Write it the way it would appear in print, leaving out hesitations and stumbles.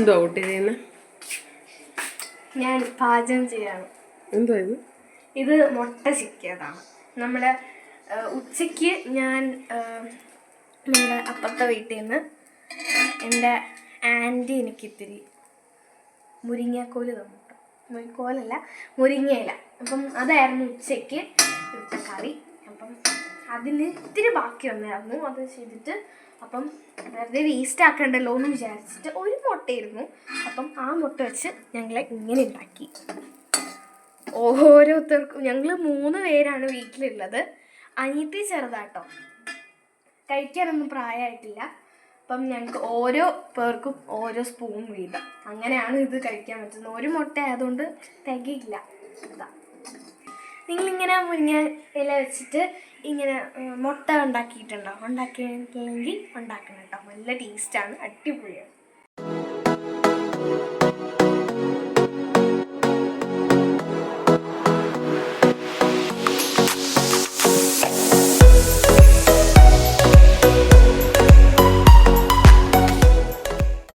എന്തോ ഔട്ട് ചെയ്യുന്നത്? ഞാൻ പാചകം ചെയ്യാണ്. എന്തോ ഇത് മുട്ട ചിക്കിയതാണ്. നമ്മുടെ ഉച്ചയ്ക്ക് ഞാൻ നമ്മുടെ അപ്പുറത്തെ വീട്ടിൽ നിന്ന് എൻ്റെ ആൻറ്റി എനിക്കിത്തിരി മുരിങ്ങക്കോല് തന്നിട്ട്, മുരിങ്ങക്കോലല്ല മുരിങ്ങയില, അപ്പം അതായിരുന്നു ഉച്ചയ്ക്ക് ഇവിടുത്തെ കറി. അപ്പം അതിന് ഇത്തിരി ബാക്കി വന്നായിരുന്നു, അത് ചെയ്തിട്ട് അപ്പം വെറുതെ വേസ്റ്റ് ആക്കണ്ടല്ലോ എന്ന് വിചാരിച്ചിട്ട് ഒരു മുട്ടയായിരുന്നു. അപ്പം ആ മുട്ട വെച്ച് ഞങ്ങൾ ഇങ്ങനെ ഉണ്ടാക്കി. ഓരോരുത്തർക്കും, ഞങ്ങൾ 3 പേരാണ് വീട്ടിലുള്ളത്. അനിയത്തി ചെറുതാട്ടോ, കഴിക്കാനൊന്നും പ്രായമായിട്ടില്ല. അപ്പം ഞങ്ങൾക്ക് ഓരോ പേർക്കും ഓരോ സ്പൂൺ വീതം, അങ്ങനെയാണ് ഇത് കഴിക്കാൻ പറ്റുന്നത്. ഒരു മുട്ട ആയതുകൊണ്ട് തികയില്ല. അതാ നിങ്ങളിങ്ങനെ മുരിങ്ങ ഇല വെച്ചിട്ട് ഇങ്ങനെ മുട്ട ഉണ്ടാക്കിയിട്ടുണ്ടോ? ഉണ്ടാക്കിയിട്ടില്ലെങ്കിൽ ഉണ്ടാക്കണം കേട്ടോ, നല്ല ടേസ്റ്റാണ്, അടിപൊളിയാണ്.